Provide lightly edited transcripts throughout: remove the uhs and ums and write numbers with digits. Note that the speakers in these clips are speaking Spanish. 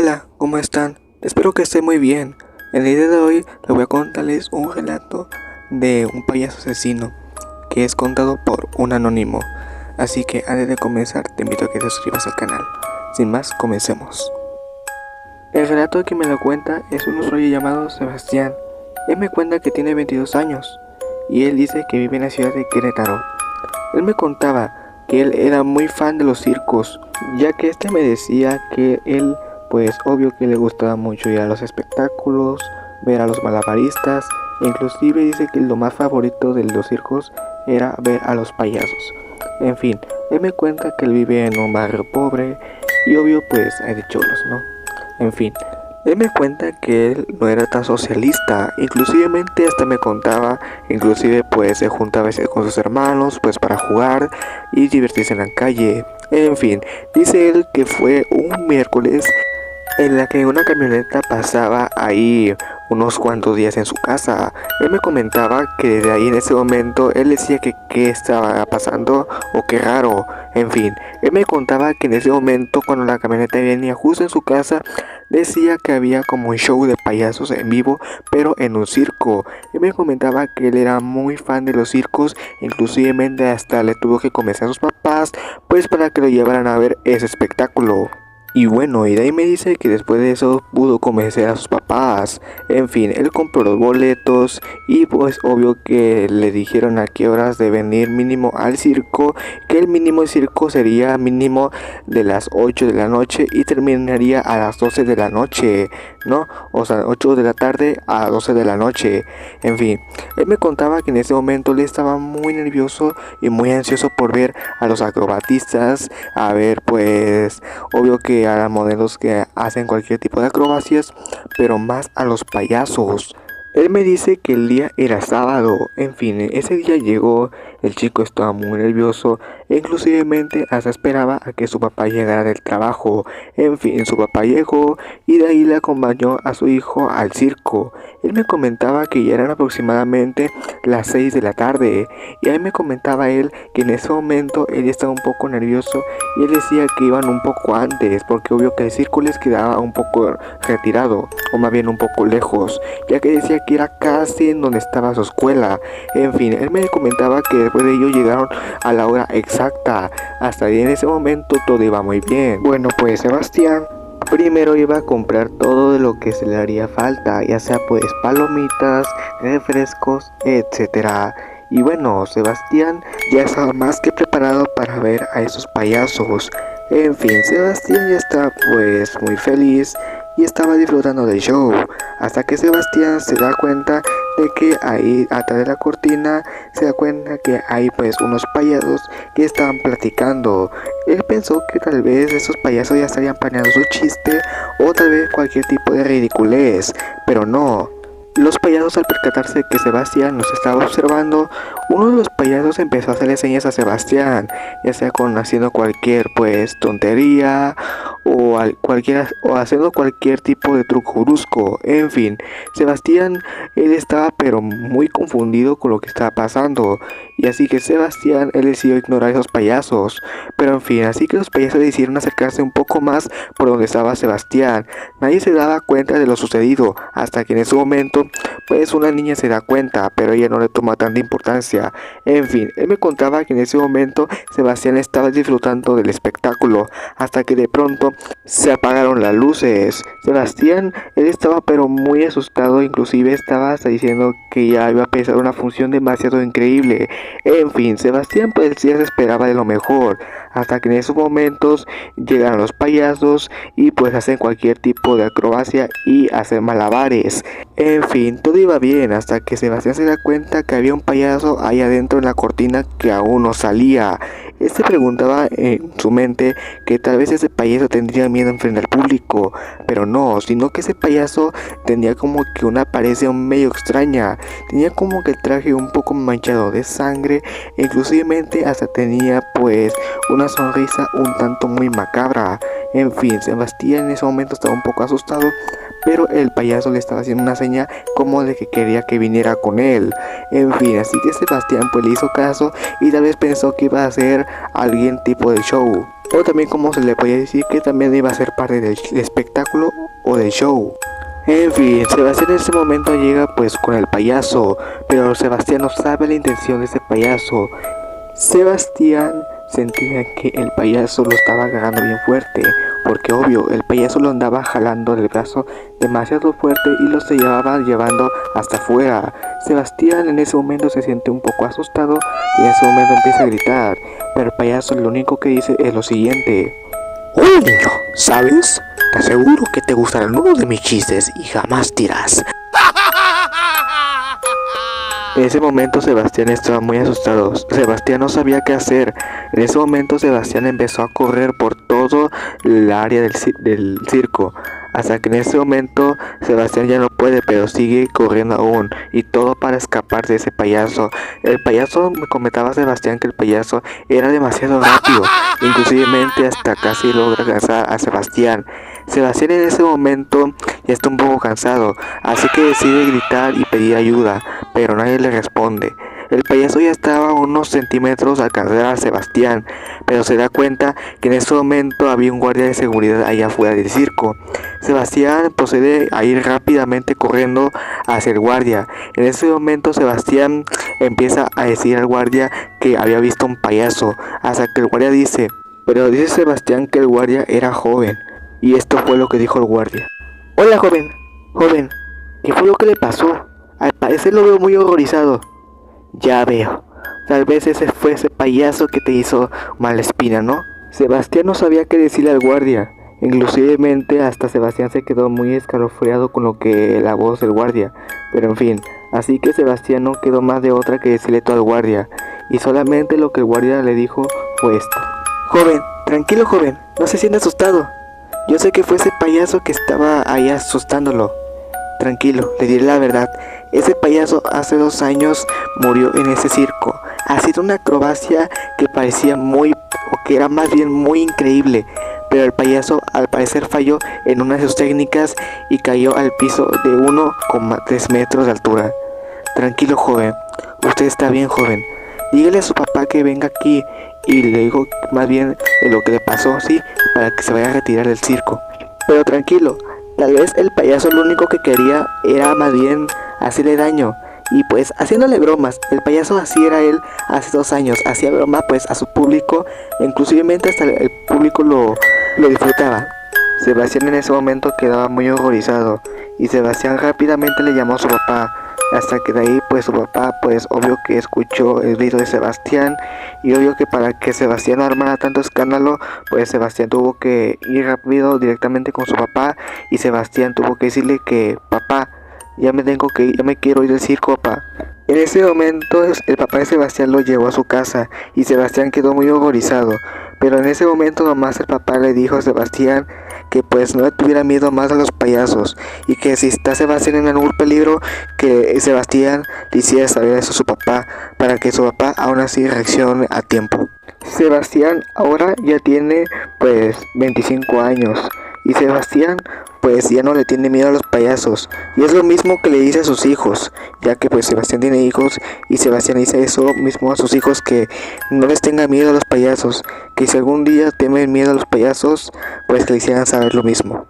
Hola, ¿cómo están? Espero que estén muy bien. En el día de hoy les voy a contarles un relato de un payaso asesino que es contado por un anónimo. Así que antes de comenzar te invito a que te suscribas al canal. Sin más, comencemos. El relato que me lo cuenta es un usuario llamado Sebastián. Él me cuenta que tiene 22 años y él dice que vive en la ciudad de Querétaro. Él me contaba que él era muy fan de los circos, ya que este me decía que él, pues obvio que le gustaba mucho ir a los espectáculos, ver a los malabaristas, e inclusive dice que lo más favorito de los circos era ver a los payasos. En fin, él me cuenta que él vive en un barrio pobre y obvio pues hay de cholos, ¿no? En fin, él me cuenta que él no era tan socialista, inclusivemente hasta me contaba, inclusive pues se juntaba a veces con sus hermanos pues para jugar y divertirse en la calle. En fin, dice él que fue un miércoles en la que una camioneta pasaba ahí unos cuantos días en su casa. Él me comentaba que desde ahí en ese momento él decía que qué estaba pasando o qué raro. En fin, él me contaba que en ese momento cuando la camioneta venía justo en su casa decía que había como un show de payasos en vivo pero en un circo. Él me comentaba que él era muy fan de los circos, inclusivemente hasta le tuvo que convencer a sus papás pues para que lo llevaran a ver ese espectáculo. Y bueno, y de ahí me dice que después de eso pudo convencer a sus papás. En fin, él compró los boletos y pues obvio que le dijeron a qué horas deben ir mínimo al circo, que el mínimo del circo sería mínimo de las 8 de la noche y terminaría a las 12 de la noche, ¿no? O sea, 8 de la tarde a 12 de la noche. En fin, él me contaba que en ese momento él estaba muy nervioso y muy ansioso por ver a los acrobatistas, a ver pues obvio que a los modelos que hacen cualquier tipo de acrobacias, pero más a los payasos. Él me dice que el día era sábado. En fin, ese día llegó, el chico estaba muy nervioso e inclusivemente hasta esperaba a que su papá llegara del trabajo. En fin, su papá llegó y de ahí le acompañó a su hijo al circo. Él me comentaba que ya eran aproximadamente las 6 de la tarde y ahí me comentaba él que en ese momento él estaba un poco nervioso y él decía que iban un poco antes porque obvio que el circo les quedaba un poco retirado o más bien un poco lejos, ya que decía que era casi en donde estaba su escuela. En fin, él me comentaba que después de ello llegaron a la hora exacta. Hasta ahí en ese momento todo iba muy bien. Bueno, pues Sebastián primero iba a comprar todo de lo que se le haría falta, ya sea pues palomitas, refrescos, etcétera. Y bueno, Sebastián ya estaba más que preparado para ver a esos payasos. En fin, Sebastián ya está pues muy feliz y estaba disfrutando del show, hasta que Sebastián se da cuenta de que ahí atrás de la cortina se da cuenta que hay pues unos payasos que estaban platicando. Él pensó que tal vez esos payasos ya estarían planeando su chiste o tal vez cualquier tipo de ridiculez, pero no. Los payasos, al percatarse que Sebastián los estaba observando, uno de los payasos empezó a hacerle señas a Sebastián, ya sea haciendo cualquier pues tontería o haciendo cualquier tipo de truco brusco. En fin, Sebastián él estaba pero muy confundido con lo que estaba pasando, y así que Sebastián él decidió ignorar a esos payasos. Pero en fin, así que los payasos decidieron acercarse un poco más por donde estaba Sebastián. Nadie se daba cuenta de lo sucedido hasta que en ese momento pues una niña se da cuenta, pero ella no le toma tanta importancia. En fin, él me contaba que en ese momento Sebastián estaba disfrutando del espectáculo, hasta que de pronto se apagaron las luces. Sebastián, él estaba pero muy asustado, inclusive estaba hasta diciendo que ya iba a empezar una función demasiado increíble. En fin, Sebastián pues ya se esperaba de lo mejor, hasta que en esos momentos llegan los payasos y pues hacen cualquier tipo de acrobacia y hacen malabares. En fin, todo iba bien hasta que Sebastián se da cuenta que había un payaso ahí adentro en la cortina que aún no salía. Él se preguntaba en su mente que tal vez ese payaso tendría miedo a enfrentar al público, pero no, sino que ese payaso tenía como que una apariencia medio extraña, tenía como que el traje un poco manchado de sangre e inclusivemente hasta tenía pues una sonrisa un tanto muy macabra. En fin, Sebastián en ese momento estaba un poco asustado, pero el payaso le estaba haciendo una seña como de que quería que viniera con él. En fin, así que Sebastián pues le hizo caso y tal vez pensó que iba a ser alguien tipo de show. o también como se le podía decir que también iba a ser parte del espectáculo o del show. En fin, Sebastián en ese momento llega pues con el payaso, pero Sebastián no sabe la intención de ese payaso. Sebastián sentía que el payaso lo estaba agarrando bien fuerte, porque obvio, el payaso lo andaba jalando del brazo demasiado fuerte y lo se llevaba llevando hasta afuera. Sebastián en ese momento se siente un poco asustado y en ese momento empieza a gritar, pero el payaso lo único que dice es lo siguiente: Oye niño, ¿sabes? Te aseguro que te gustarán uno de mis chistes y jamás dirás. En ese momento Sebastián estaba muy asustado. Sebastián no sabía qué hacer. En ese momento Sebastián empezó a correr por todo el área del circo. Hasta que en ese momento Sebastián ya no puede, pero sigue corriendo aún. Y todo para escapar de ese payaso. El payaso, me comentaba Sebastián que el payaso era demasiado rápido. Inclusivemente hasta casi logra alcanzar a Sebastián. Sebastián en ese momento ya está un poco cansado, así que decide gritar y pedir ayuda, pero nadie le responde. El payaso ya estaba a unos centímetros de alcanzar a Sebastián, pero se da cuenta que en ese momento había un guardia de seguridad allá afuera del circo. Sebastián procede a ir rápidamente corriendo hacia el guardia. En ese momento Sebastián empieza a decir al guardia que había visto un payaso, hasta que el guardia dice, pero dice Sebastián que el guardia era joven. Y esto fue lo que dijo el guardia. Hola joven, ¿qué fue lo que le pasó? Al parecer lo veo muy horrorizado. Ya veo, tal vez ese fue ese payaso que te hizo mala espina, ¿no? Sebastián no sabía qué decirle al guardia. Inclusivemente hasta Sebastián se quedó muy escalofriado con lo que la voz del guardia. Pero en fin, así que Sebastián no quedó más de otra que decirle todo al guardia. Y solamente lo que el guardia le dijo fue esto. Joven, tranquilo joven, no se sienta asustado. Yo sé que fue ese payaso que estaba ahí asustándolo. Tranquilo, le diré la verdad. Ese payaso hace 2 años murió en ese circo. Ha sido una acrobacia que parecía o que era más bien muy increíble. Pero el payaso al parecer falló en una de sus técnicas y cayó al piso de 1,3 metros de altura. Tranquilo joven, usted está bien joven. Dígale a su papá que venga aquí y le digo más bien de lo que le pasó, sí, para que se vaya a retirar del circo. Pero tranquilo, tal vez el payaso lo único que quería era más bien hacerle daño. Y pues haciéndole bromas, el payaso así era él hace 2 años, hacía broma pues a su público, inclusivemente hasta el público lo disfrutaba. Sebastián en ese momento quedaba muy horrorizado y Sebastián rápidamente le llamó a su papá. Hasta que de ahí pues su papá pues obvio que escuchó el grito de Sebastián y obvio que para que Sebastián no armara tanto escándalo pues Sebastián tuvo que ir rápido directamente con su papá y Sebastián tuvo que decirle que papá, ya me tengo que ir, ya me quiero ir del circo papá. En ese momento el papá de Sebastián lo llevó a su casa y Sebastián quedó muy horrorizado, pero en ese momento nomás el papá le dijo a Sebastián que pues no le tuviera miedo más a los payasos y que si está Sebastián en algún peligro que Sebastián le hiciera saber eso a su papá para que su papá aún así reaccione a tiempo. Sebastián ahora ya tiene pues 25 años y Sebastián pues ya no le tiene miedo a los payasos y es lo mismo que le dice a sus hijos, ya que pues Sebastián tiene hijos y Sebastián dice eso mismo a sus hijos, que no les tenga miedo a los payasos, que si algún día temen miedo a los payasos pues que le hicieran saber lo mismo.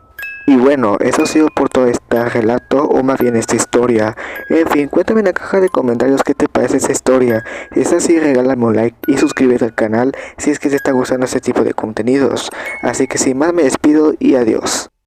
Y bueno, eso ha sido por todo este relato, o más bien esta historia. En fin, cuéntame en la caja de comentarios qué te parece esta historia. Si es así, regálame un like y suscríbete al canal si es que te está gustando este tipo de contenidos. Así que sin más me despido y adiós.